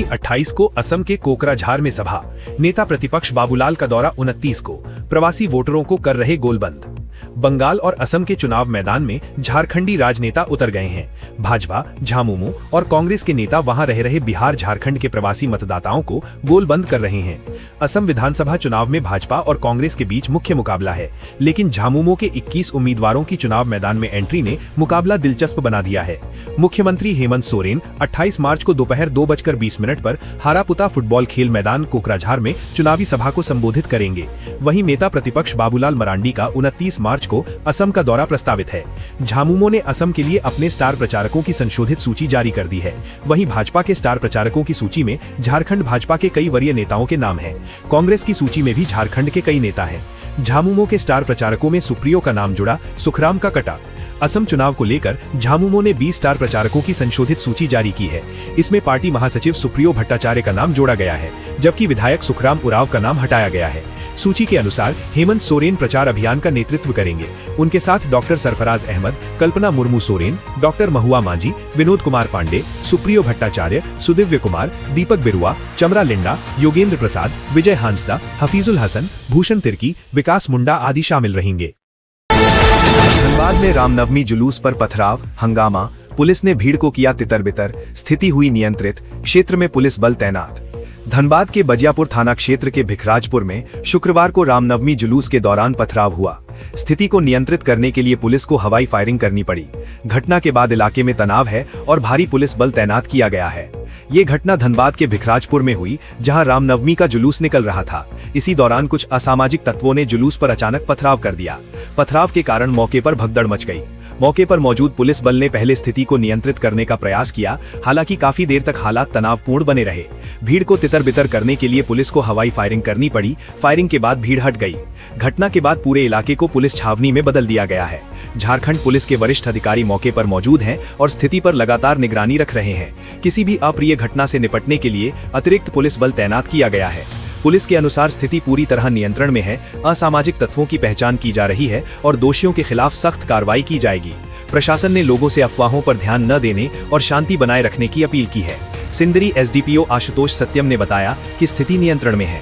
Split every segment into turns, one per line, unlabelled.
की 28 को असम के कोकराझार में सभा। नेता प्रतिपक्ष बाबूलाल का दौरा 29 को। प्रवासी वोटरों को कर रहे गोलबंद। बंगाल और असम के चुनाव मैदान में झारखंडी राजनेता उतर गए हैं। भाजपा, झामुमो और कांग्रेस के नेता वहां रह रहे बिहार झारखंड के प्रवासी मतदाताओं को गोलबंद कर रहे हैं। असम विधानसभा चुनाव में भाजपा और कांग्रेस के बीच मुख्य मुकाबला है, लेकिन झामुमो के 21 उम्मीदवारों की चुनाव मैदान में एंट्री ने मुकाबला दिलचस्प बना दिया है। मुख्यमंत्री हेमंत सोरेन 28 मार्च को दोपहर 2:20 पर हारापुता फुटबॉल खेल मैदान कोकराझार में चुनावी सभा को संबोधित करेंगे। वहीं नेता प्रतिपक्ष बाबूलाल मरांडी का 29 मार्च को असम का दौरा प्रस्तावित है। झामुमो ने असम के लिए अपने स्टार प्रचारकों की संशोधित सूची जारी कर दी है। वहीं भाजपा के स्टार प्रचारकों की सूची में झारखंड भाजपा के कई वरीय नेताओं के नाम हैं। कांग्रेस की सूची में भी झारखंड के कई नेता हैं। झामुमो के स्टार प्रचारकों में सुप्रियो का नाम जुड़ा, सुखराम का कटा। असम चुनाव को लेकर झामुमो ने 20 स्टार प्रचारकों की संशोधित सूची जारी की है। इसमें पार्टी महासचिव सुप्रियो भट्टाचार्य का नाम जोड़ा गया है, जबकि विधायक सुखराम उरांव का नाम हटाया गया है। सूची के अनुसार हेमंत सोरेन प्रचार अभियान का नेतृत्व करेंगे। उनके साथ डॉक्टर सरफराज अहमद, कल्पना मुर्मू सोरेन, डॉक्टर महुआ मांझी, विनोद कुमार पांडे, सुप्रियो भट्टाचार्य, सुदिव्य कुमार, दीपक बिरुआ, चमरा लिंडा, योगेंद्र प्रसाद, विजय हांसदा, हफीजुल हसन, भूषण तिर्की, विकास मुंडा आदि शामिल रहेंगे।
धनबाद में रामनवमी जुलूस पर पथराव, हंगामा, पुलिस ने भीड़ को किया तितर-बितर, स्थिति हुई नियंत्रित, क्षेत्र में पुलिस बल तैनात। धनबाद के बजियापुर थाना क्षेत्र के भिखराजपुर में शुक्रवार को रामनवमी जुलूस के दौरान पथराव हुआ। स्थिति को नियंत्रित करने के लिए पुलिस को हवाई फायरिंग करनी पड़ी। घटना के बाद इलाके में तनाव है और भारी पुलिस बल तैनात किया गया है। ये घटना धनबाद के भिखराजपुर में हुई, जहां रामनवमी का जुलूस निकल रहा था। इसी दौरान कुछ असामाजिक तत्वों ने जुलूस पर अचानक पथराव कर दिया। पथराव के कारण मौके पर भगदड़ मच गई। मौके पर मौजूद पुलिस बल ने पहले स्थिति को नियंत्रित करने का प्रयास किया, हालांकि काफी देर तक हालात तनावपूर्ण बने रहे। भीड़ को तितर-बितर करने के लिए पुलिस को हवाई फायरिंग करनी पड़ी। फायरिंग के बाद भीड़ हट गई। घटना के बाद पूरे इलाके को पुलिस छावनी में बदल दिया गया है। झारखंड पुलिस के वरिष्ठ अधिकारी मौके पर मौजूद हैं और स्थिति पर लगातार निगरानी रख रहे हैं। किसी भी अप्रिय घटना से निपटने के लिए अतिरिक्त पुलिस बल तैनात किया गया है। पुलिस के अनुसार स्थिति पूरी तरह नियंत्रण में है। असामाजिक तत्वों की पहचान की जा रही है और दोषियों के खिलाफ सख्त कार्रवाई की जाएगी। प्रशासन ने लोगों से अफवाहों पर ध्यान न देने और शांति बनाए रखने की अपील की है। सिंदरी एसडीपीओ आशुतोष सत्यम ने बताया कि स्थिति नियंत्रण में है।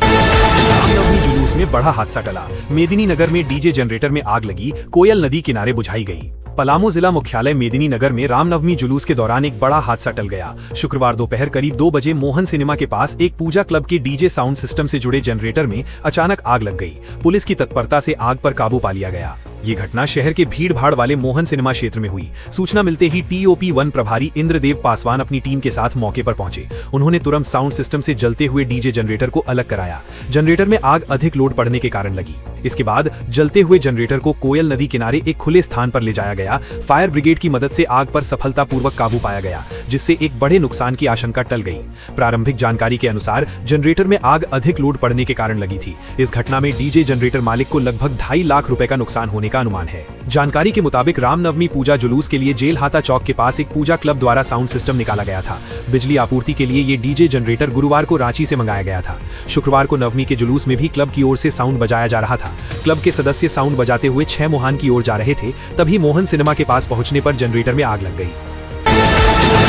रामनवमी जुलूस में बड़ा हादसा टला। मेदिनीनगर में डीजे जनरेटर में आग लगी, कोयल नदी किनारे बुझाई गई। पलामू जिला मुख्यालय मेदिनीनगर में रामनवमी जुलूस के दौरान एक बड़ा हादसा टल गया। शुक्रवार दोपहर करीब 2 बजे मोहन सिनेमा के पास एक पूजा क्लब के डीजे साउंड सिस्टम से जुड़े जनरेटर में अचानक आग लग गई। पुलिस की तत्परता से आग पर काबू पा लिया गया। ये घटना शहर के भीड़ भाड़ वाले मोहन सिनेमा क्षेत्र में हुई। सूचना मिलते ही टीओपी 1 प्रभारी इंद्रदेव पासवान अपनी टीम के साथ मौके पर पहुंचे। उन्होंने तुरंत साउंड सिस्टम से जलते हुए डीजे जनरेटर को अलग कराया। जनरेटर में आग अधिक लोड पड़ने के कारण लगी। इसके बाद जलते हुए जनरेटर को कोयल नदी किनारे एक खुले स्थान पर ले जाया गया। फायर ब्रिगेड की मदद से आग पर सफलतापूर्वक काबू पाया गया, जिससे एक बड़े नुकसान की आशंका टल गई। प्रारंभिक जानकारी के अनुसार जनरेटर में आग अधिक लोड पड़ने के कारण लगी थी। इस घटना में डीजे जनरेटर मालिक को लगभग 2.5 लाख रुपए का नुकसान होने का अनुमान है। जानकारी के मुताबिक रामनवमी पूजा जुलूस के लिए जेलहाता चौक के पास एक पूजा क्लब द्वारा साउंड सिस्टम निकाला गया था। बिजली आपूर्ति के लिए ये डीजे जनरेटर गुरुवार को रांची से मंगाया गया था। शुक्रवार को नवमी के जुलूस में भी क्लब की ओर से साउंड बजाया जा रहा था। क्लब के सदस्य साउंड बजाते हुए 6 मोहान की ओर जा रहे थे, तभी मोहन सिनेमा के पास पहुंचने पर जनरेटर में आग लग गई।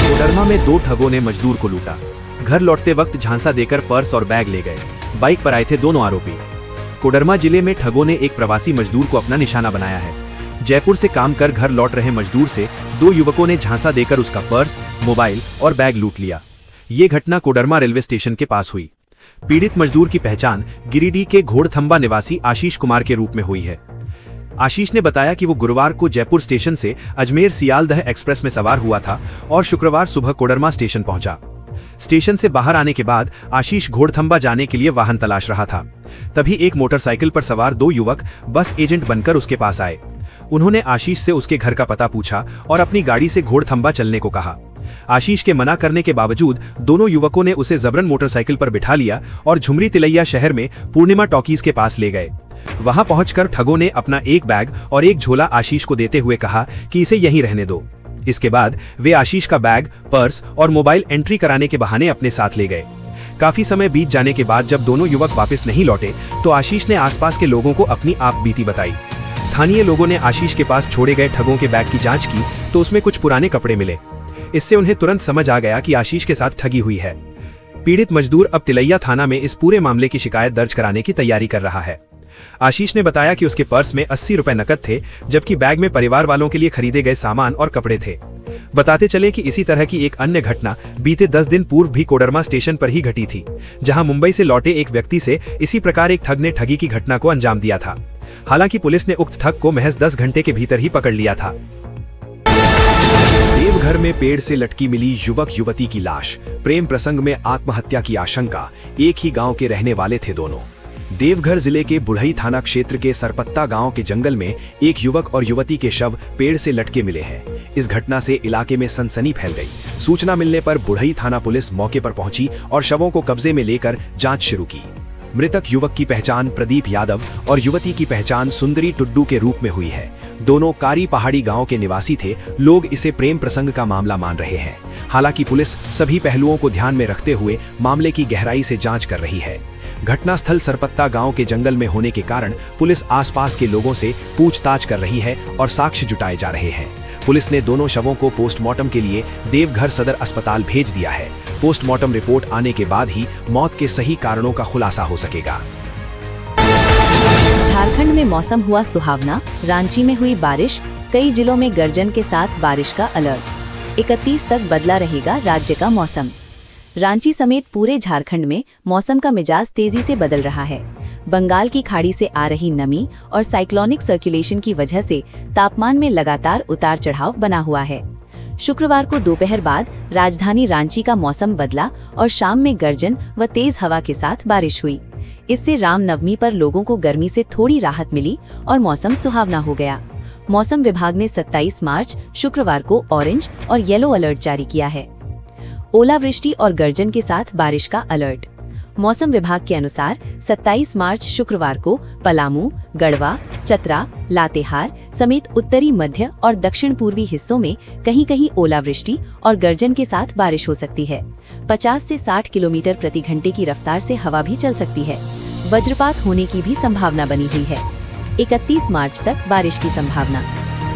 कोडरमा में 2 ठगों ने मजदूर को लूटा। घर लौटते वक्त झांसा देकर पर्स और बैग ले गए। बाइक पर आए थे दोनों आरोपी। कोडरमा जिले में ठगों ने एक प्रवासी मजदूर को अपना निशाना बनाया है। जयपुर से काम कर घर लौट रहे मजदूर से 2 युवकों ने झांसा देकर उसका पर्स, मोबाइल और बैग लूट लिया। ये घटना कोडरमा रेलवे स्टेशन के पास हुई। पीड़ित मजदूर की पहचान गिरिडीह के घोड़थंबा निवासी आशीष कुमार के रूप में हुई है। आशीष ने बताया कि वो गुरुवार को जयपुर स्टेशन से अजमेर सियालदह एक्सप्रेस में सवार हुआ था और शुक्रवार सुबह कोडरमा स्टेशन पहुंचा। स्टेशन से बाहर आने के बाद आशीष घोड़थंबा जाने के लिए वाहन तलाश रहा था। तभी एक मोटरसाइकिल पर सवार 2 युवक बस एजेंट बनकर उसके पास आए। उन्होंने आशीष से उसके घर का पता पूछा और अपनी गाड़ी से घोड़थंबा चलने को कहा। आशीष के मना करने के बावजूद दोनों युवकों ने उसे जबरन मोटरसाइकिल पर बिठा लिया और झुमरी तिलैया शहर में पूर्णिमा टॉकीज के पास ले गए। वहां पहुंचकर ठगों ने अपना एक बैग और एक झोला आशीष को देते हुए कहा कि इसे यहीं रहने दो। इसके बाद वे आशीष का बैग, पर्स और मोबाइल एंट्री कराने के बहाने अपने साथ ले गए। काफी समय बीत जाने के बाद जब दोनों युवक वापस नहीं लौटे तो आशीष ने आसपास के लोगों को अपनी आप बीती बताई। स्थानीय लोगों ने आशीष के पास छोड़े गए ठगों के बैग की जांच की तो उसमें कुछ पुराने कपड़े मिले।
इससे उन्हें तुरंत समझ आ गया कि आशीष के साथ ठगी हुई है। पीड़ित मजदूर अब तिलैया थाना में इस पूरे मामले की शिकायत दर्ज कराने की तैयारी कर रहा है। आशीष ने बताया कि उसके पर्स में 80 रुपए नकद थे, जबकि बैग में परिवार वालों के लिए खरीदे गए सामान और कपड़े थे। बताते चले कि इसी तरह की एक अन्य घटना बीते 10 दिन पूर्व भी कोडरमा स्टेशन पर ही घटी थी, जहां मुंबई से लौटे एक व्यक्ति से इसी प्रकार एक ठग ने ठगी की घटना को अंजाम दिया था। हालांकि पुलिस ने उक्त ठग को महज 10 घंटे के भीतर ही पकड़ लिया था।
देवघर में पेड़ से लटकी मिली युवक युवती की लाश, प्रेम प्रसंग में आत्महत्या की आशंका, एक ही गांव के रहने वाले थे दोनों। देवघर जिले के बुढ़ई थाना क्षेत्र के सरपत्ता गांव के जंगल में एक युवक और युवती के शव पेड़ से लटके मिले हैं। इस घटना से इलाके में सनसनी फैल गई। सूचना मिलने पर बुढ़ई थाना पुलिस मौके पर पहुंची और शवों को कब्जे में लेकर जांच शुरू की। मृतक युवक की पहचान प्रदीप यादव और युवती की पहचान सुंदरी टुड्डू के रूप में हुई है। दोनों कारी पहाड़ी गांव के निवासी थे। लोग इसे प्रेम प्रसंग का मामला मान रहे हैं। हालांकि पुलिस सभी पहलुओं को ध्यान में रखते हुए मामले की गहराई से जांच कर रही है। घटनास्थल सरपत्ता गांव के जंगल में होने के कारण पुलिस आसपास के लोगों से पूछताछ कर रही है और साक्ष्य जुटाए जा रहे हैं। पुलिस ने दोनों शवों को पोस्टमार्टम के लिए देवघर सदर अस्पताल भेज दिया है। पोस्टमार्टम रिपोर्ट आने के बाद ही मौत के सही कारणों का खुलासा हो सकेगा।
झारखंड में मौसम हुआ सुहावना, रांची में हुई बारिश, कई जिलों में गर्जन के साथ बारिश का अलर्ट। 31 तक बदला रहेगा राज्य का मौसम। रांची समेत पूरे झारखंड में मौसम का मिजाज तेजी से बदल रहा है। बंगाल की खाड़ी से आ रही नमी और साइक्लोनिक सर्कुलेशन की वजह से तापमान में लगातार उतार चढ़ाव बना हुआ है। शुक्रवार को दोपहर बाद राजधानी रांची का मौसम बदला और शाम में गर्जन व तेज हवा के साथ बारिश हुई। इससे रामनवमी पर लोगों को गर्मी से थोड़ी राहत मिली और मौसम सुहावना हो गया। मौसम विभाग ने 27 मार्च शुक्रवार को ऑरेंज और येलो अलर्ट जारी किया है। ओलावृष्टि और गर्जन के साथ बारिश का अलर्ट। मौसम विभाग के अनुसार 27 मार्च शुक्रवार को पलामू, गढ़वा, चतरा, लातेहार समेत उत्तरी मध्य और दक्षिण पूर्वी हिस्सों में कहीं कहीं ओलावृष्टि और गर्जन के साथ बारिश हो सकती है। 50 से 60 किलोमीटर प्रति घंटे की रफ्तार से हवा भी चल सकती है। वज्रपात होने की भी संभावना बनी हुई है। 31 मार्च तक बारिश की संभावना।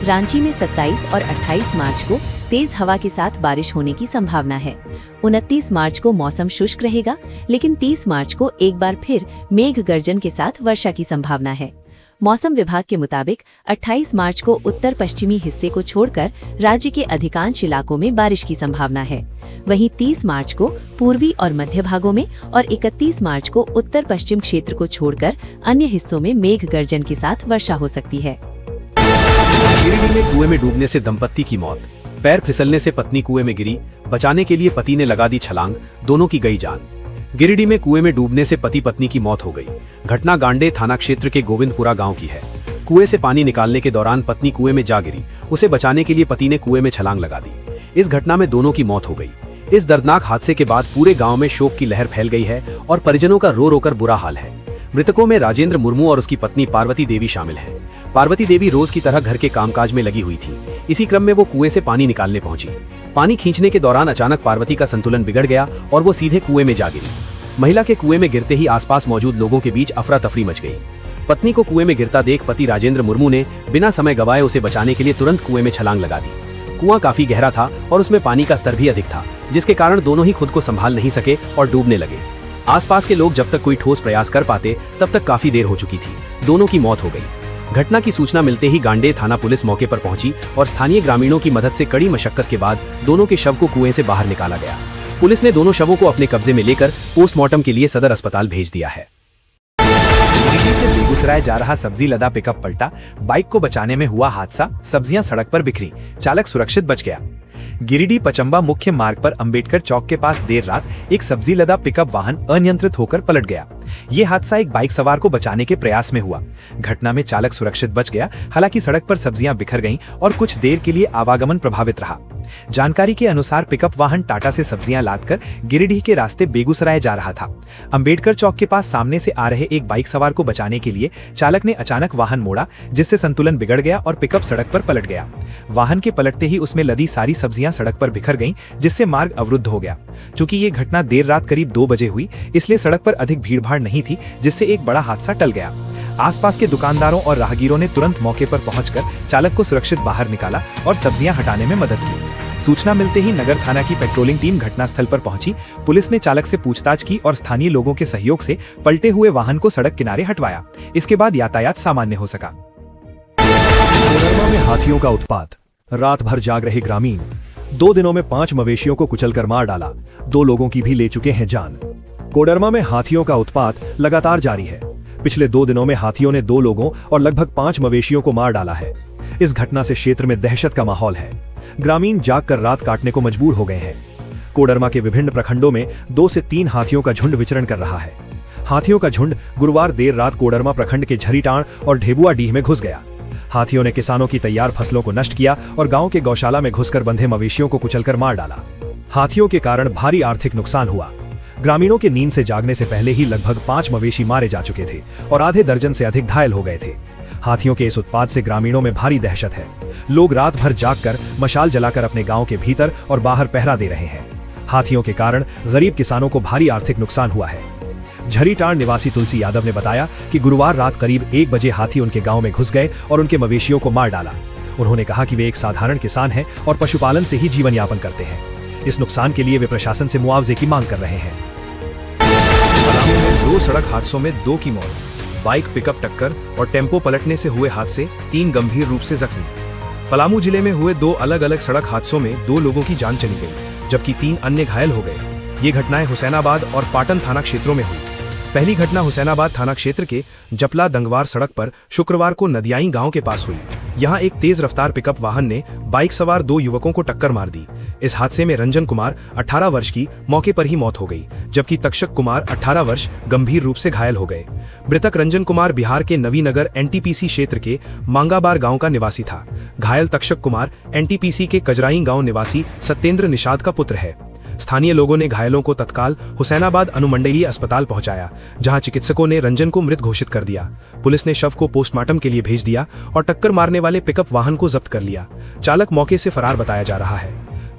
रांची में 27 और 28 मार्च को तेज हवा के साथ बारिश होने की संभावना है। 29 मार्च को मौसम शुष्क रहेगा, लेकिन 30 मार्च को एक बार फिर मेघ गर्जन के साथ वर्षा की संभावना है। मौसम विभाग के मुताबिक 28 मार्च को उत्तर पश्चिमी हिस्से को छोड़कर राज्य के अधिकांश इलाकों में बारिश की संभावना है। वहीं 30 मार्च को पूर्वी और मध्य भागों में और 31 मार्च को उत्तर पश्चिम क्षेत्र को छोड़कर अन्य हिस्सों में मेघ गर्जन के साथ वर्षा हो सकती है।
गिरिडीह में कुएं में डूबने से दंपत्ति की मौत, पैर फिसलने से पत्नी कुएं में गिरी, बचाने के लिए पति ने लगा दी छलांग, दोनों की गई जान। गिरिडीह में कुएं में डूबने से पति पत्नी की मौत हो गई। घटना गांडे थाना क्षेत्र के गोविंदपुरा गांव की है। कुएं से पानी निकालने के दौरान पत्नी कुएं में जा गिरी। उसे बचाने के लिए पति ने कुएं में छलांग लगा दी। इस घटना में दोनों की मौत हो गई। इस दर्दनाक हादसे के बाद पूरे गांव में शोक की लहर फैल गई है और परिजनों का रो रोकर बुरा हाल है। मृतकों में राजेंद्र मुर्मू और उसकी पत्नी पार्वती देवी शामिल हैं। पार्वती देवी रोज की तरह घर के कामकाज में लगी हुई थी। इसी क्रम में वो कुएं से पानी निकालने पहुंची। पानी खींचने के दौरान अचानक पार्वती का संतुलन बिगड़ गया और वो सीधे कुएं में जा गिरी। महिला के कुएं में गिरते ही आसपास मौजूद लोगों के बीच अफरा तफरी मच गई। पत्नी को कुएं में गिरता देख पति राजेंद्र मुर्मू ने बिना समय गवाए उसे बचाने के लिए तुरंत कुएं में छलांग लगा दी। कुआं काफी गहरा था और उसमें पानी का स्तर भी अधिक था, जिसके कारण दोनों ही खुद को संभाल नहीं सके और डूबने लगे। आसपास के लोग जब तक कोई ठोस प्रयास कर पाते तब तक काफी देर हो चुकी थी। दोनों की मौत हो गई। घटना की सूचना मिलते ही गांडे थाना पुलिस मौके पर पहुंची और स्थानीय ग्रामीणों की मदद से कड़ी मशक्कत के बाद दोनों के शव को कुएं से बाहर निकाला गया। पुलिस ने दोनों शवों को अपने कब्जे में लेकर पोस्टमार्टम के लिए सदर अस्पताल भेज दिया है।
दिल्ली से बेगूसराय जा रहा सब्जी लदा पिकअप पलटा, बाइक को बचाने में हुआ हादसा, सब्जियां सड़क पर बिखरी, चालक सुरक्षित बच गया। गिरिडीह पचंबा मुख्य मार्ग पर अंबेडकर चौक के पास देर रात एक सब्जी लदा पिकअप वाहन अनियंत्रित होकर पलट गया। ये हादसा एक बाइक सवार को बचाने के प्रयास में हुआ। घटना में चालक सुरक्षित बच गया, हालांकि सड़क पर सब्जियां बिखर गईं और कुछ देर के लिए आवागमन प्रभावित रहा। जानकारी के अनुसार पिकअप वाहन टाटा से सब्जियां लादकर गिरिडीह के रास्ते बेगूसराय जा रहा था। अंबेडकर चौक के पास सामने से आ रहे एक बाइक सवार को बचाने के लिए चालक ने अचानक वाहन मोड़ा, जिससे संतुलन बिगड़ गया और पिकअप सड़क पर पलट गया। वाहन के पलटते ही उसमें लदी सारी सब्जियां सड़क पर बिखर गईं, जिससे मार्ग अवरुद्ध हो गया। चूंकि ये घटना देर रात करीब 2 बजे हुई, इसलिए सड़क पर अधिक भीड़भाड़ नहीं थी, जिससे एक बड़ा हादसा टल गया। आसपास के दुकानदारों और राहगीरों ने तुरंत मौके पर पहुंचकर चालक को सुरक्षित बाहर निकाला और सब्जियां हटाने में मदद की।
सूचना मिलते ही नगर थाना की पेट्रोलिंग टीम घटनास्थल पर पहुंची। पुलिस ने चालक से पूछताछ की और स्थानीय लोगों के सहयोग से पलटे हुए वाहन को सड़क किनारे हटवाया। इसके बाद यातायात सामान्य हो सका।
कोडरमा में हाथियों का उत्पात, रात भर जाग रहे ग्रामीण। 2 दिनों में 5 मवेशियों को कुचलकर मार डाला, 2 लोगों की भी ले चुके हैं जान। कोडरमा में हाथियों का उत्पात लगातार जारी है। पिछले 2 दिनों में हाथियों ने 2 लोगों और लगभग 5 मवेशियों को मार डाला है। इस घटना से क्षेत्र में दहशत का माहौल है। ग्रामीण जागकर रात काटने को मजबूर हो गए हैं। कोडरमा के विभिन्न प्रखंडों में 2 से 3 हाथियों का झुंड विचरण कर रहा है। हाथियों का झुंड गुरुवार देर रात कोडरमा प्रखंड के झरीटाण और ढेबुआ डीह में घुस गया। हाथियों ने किसानों की तैयार फसलों को नष्ट किया और गांव के गौशाला में घुसकर बंधे मवेशियों को कुचलकर मार डाला। हाथियों के कारण भारी आर्थिक नुकसान हुआ। ग्रामीणों के नींद से जागने से पहले ही लगभग 5 मवेशी मारे जा चुके थे और आधे दर्जन से अधिक घायल हो गए थे। हाथियों के इस उत्पात से ग्रामीणों में भारी दहशत है। लोग रात भर जागकर मशाल जलाकर अपने गांव के भीतर और बाहर पहरा दे रहे हैं। हाथियों के कारण गरीब किसानों को भारी आर्थिक नुकसान हुआ है। झरीटाण निवासी तुलसी यादव ने बताया कि गुरुवार रात करीब 1 बजे हाथी उनके गांव में घुस गए और उनके मवेशियों को मार डाला। उन्होंने कहा कि वे एक साधारण किसान हैं और पशुपालन से ही जीवन यापन करते हैं। इस नुकसान के लिए वे प्रशासन से मुआवजे की मांग कर रहे हैं।
पलामू में 2 सड़क हादसों में 2 की मौत, बाइक पिकअप टक्कर और टेम्पो पलटने से हुए हादसे, 3 गंभीर रूप से जख्मी। पलामू जिले में हुए 2 अलग-अलग सड़क हादसों में 2 लोगों की जान चली गई, जबकि 3 अन्य घायल हो गए। ये घटनाएं हुसैनाबाद और पाटन थाना क्षेत्रों में हुई। पहली घटना हुसैनाबाद थाना क्षेत्र के जपला दंगवार सड़क पर शुक्रवार को नदियाई गांव के पास हुई। यहां एक तेज रफ्तार पिकअप वाहन ने बाइक सवार 2 युवकों को टक्कर मार दी। इस हादसे में रंजन कुमार 18 वर्ष की मौके पर ही मौत हो गई, जबकि तक्षक कुमार 18 वर्ष गंभीर रूप से घायल हो गए। मृतक रंजन कुमार बिहार के नवीनगर एनटीपीसी क्षेत्र के मांगाबार गांव का निवासी था। घायल तक्षक कुमार एनटीपीसी के कजराई गांव निवासी सत्येंद्र निषाद का पुत्र है। स्थानीय लोगों ने घायलों को तत्काल हुसैनाबाद अनुमंडलीय अस्पताल पहुंचाया, जहां चिकित्सकों ने रंजन को मृत घोषित कर दिया। पुलिस ने शव को पोस्टमार्टम के लिए भेज दिया और टक्कर मारने वाले पिकअप वाहन को जब्त कर लिया। चालक मौके से फरार बताया जा रहा है।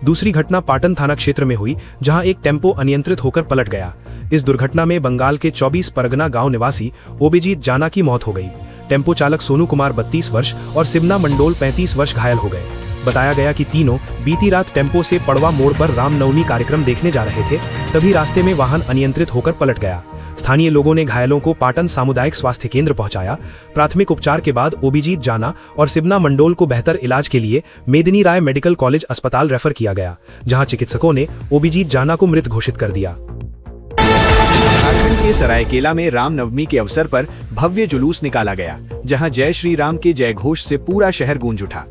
दूसरी घटना पाटन थाना क्षेत्र में हुई, जहां एक टेम्पो अनियंत्रित होकर पलट गया। इस दुर्घटना में बंगाल के 24 परगना गांव निवासी ओबिजीत जाना की मौत हो गई। टेम्पो चालक सोनू कुमार 32 वर्ष और सिमना मंडोल 35 वर्ष घायल हो गए। बताया गया कि तीनों बीती रात टेम्पो से पड़वा मोड़ पर रामनवमी कार्यक्रम देखने जा रहे थे, तभी रास्ते में वाहन अनियंत्रित होकर पलट गया। स्थानीय लोगों ने घायलों को पाटन सामुदायिक स्वास्थ्य केंद्र पहुंचाया। प्राथमिक उपचार के बाद ओबिजीत जाना और सिमना मंडोल को बेहतर इलाज के लिए मेदिनी राय मेडिकल कॉलेज अस्पताल रेफर किया गया, जहां चिकित्सकों ने ओबिजीत जाना को मृत घोषित कर दिया।
झारखंड के सरायकेला में रामनवमी के अवसर पर भव्य जुलूस निकाला गया, जहां जय श्री राम के जय घोष से पूरा शहर गूंज उठा।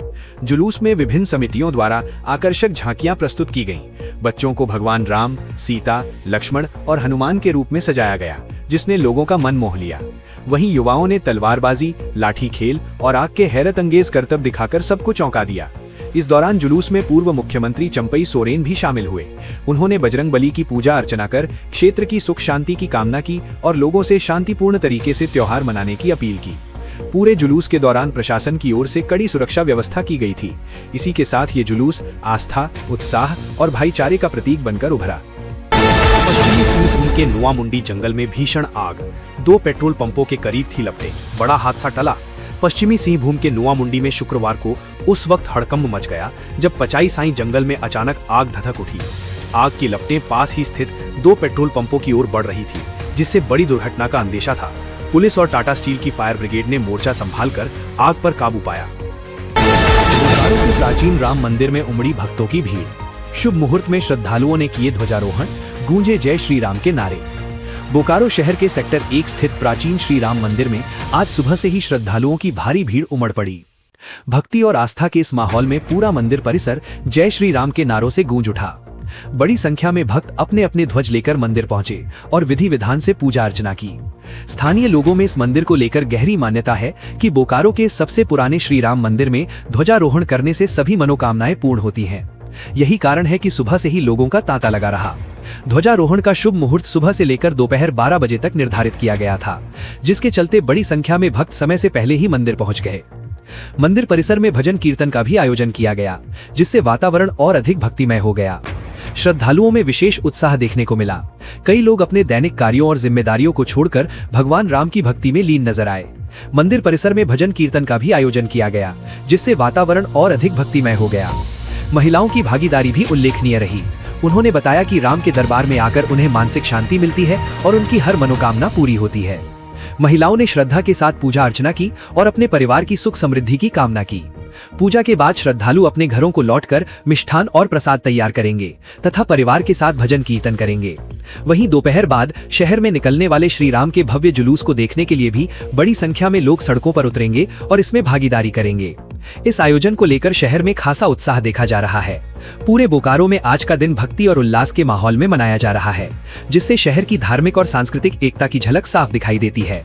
जुलूस में विभिन्न समितियों द्वारा आकर्षक झांकियां प्रस्तुत की गईं। बच्चों को भगवान राम, सीता, लक्ष्मण और हनुमान के रूप में सजाया गया, जिसने लोगों का मन मोह लिया। वहीं युवाओं ने तलवारबाजी, लाठी खेल और आग के हैरत अंगेज करतब दिखाकर सबको चौंका दिया। इस दौरान जुलूस में पूर्व मुख्यमंत्री चंपई सोरेन भी शामिल हुए। उन्होंने बजरंगबली की पूजा अर्चना कर क्षेत्र की सुख शांति की कामना की और लोगों से शांतिपूर्ण तरीके से त्योहार मनाने की अपील की। पूरे जुलूस के दौरान प्रशासन की ओर से कड़ी सुरक्षा व्यवस्था की गई थी। इसी के साथ ये जुलूस आस्था, उत्साह और भाईचारे का प्रतीक बनकर उभरा।
पश्चिमी सिंहभूम के नुआमुंडी जंगल में भीषण आग, 2 पेट्रोल पंपों के करीब थी लपटें। बड़ा हादसा टला। पश्चिमी सिंहभूम के नुआमुंडी में शुक्रवार को उस वक्त हड़कंप मच गया जब पचाई साई जंगल में अचानक आग धधक उठी। आग की लपटें पास ही स्थित 2 पेट्रोल पंपों की ओर बढ़ रही थी, जिससे बड़ी दुर्घटना का अंदेशा था। पुलिस और टाटा स्टील की फायर ब्रिगेड ने मोर्चा संभालकर आग पर काबू पाया।
बोकारो के प्राचीन राम मंदिर में उमड़ी भक्तों की भीड़। शुभ मुहूर्त में श्रद्धालुओं ने किए ध्वजारोहण, गूंजे जय श्री राम के नारे। बोकारो शहर के सेक्टर 1 स्थित प्राचीन श्री राम मंदिर में आज सुबह से ही श्रद्धालुओं की भारी भीड़ उमड़ पड़ी। भक्ति और आस्था के इस माहौल में पूरा मंदिर परिसर जय श्री राम के नारों से गूंज उठा। बड़ी संख्या में भक्त अपने अपने ध्वज लेकर मंदिर पहुंचे और विधि विधान से पूजा अर्चना की। स्थानीय लोगों में इस मंदिर को लेकर गहरी मान्यता है कि बोकारो के सबसे पुराने श्री राम मंदिर में ध्वजारोहण करने से सभी मनोकामनाएं पूर्ण होती हैं। यही कारण है कि सुबह से ही लोगों का तांता लगा रहा। ध्वजारोहण का शुभ मुहूर्त सुबह से लेकर दोपहर 12 बजे तक निर्धारित किया गया था, जिसके चलते बड़ी संख्या में भक्त समय से पहले ही मंदिर पहुंच गए। मंदिर परिसर में भजन कीर्तन का भी आयोजन किया गया, जिससे वातावरण और अधिक भक्तिमय हो गया। श्रद्धालुओं में विशेष उत्साह देखने को मिला। कई लोग अपने दैनिक कार्यों और जिम्मेदारियों को छोड़कर भगवान राम की भक्ति में लीन नजर आए। मंदिर परिसर में भजन कीर्तन का भी आयोजन किया गया, जिससे वातावरण और अधिक भक्तिमय हो गया।
महिलाओं की भागीदारी भी उल्लेखनीय रही। उन्होंने बताया कि राम के दरबार में आकर उन्हें मानसिक शांति मिलती है और उनकी हर मनोकामना पूरी होती है। महिलाओं ने श्रद्धा के साथ पूजा अर्चना की और अपने परिवार की सुख समृद्धि की कामना की। पूजा के बाद श्रद्धालु अपने घरों को लौटकर मिष्ठान और प्रसाद तैयार करेंगे तथा परिवार के साथ भजन कीर्तन करेंगे। वहीं दोपहर बाद शहर में निकलने वाले श्री राम के भव्य जुलूस को देखने के लिए भी बड़ी संख्या में लोग सड़कों पर उतरेंगे और इसमें भागीदारी करेंगे। इस आयोजन को लेकर शहर में खासा उत्साह देखा जा रहा है। पूरे बोकारो में आज का दिन भक्ति और उल्लास के माहौल में मनाया जा रहा है, जिससे शहर की धार्मिक और सांस्कृतिक एकता की झलक साफ दिखाई देती है।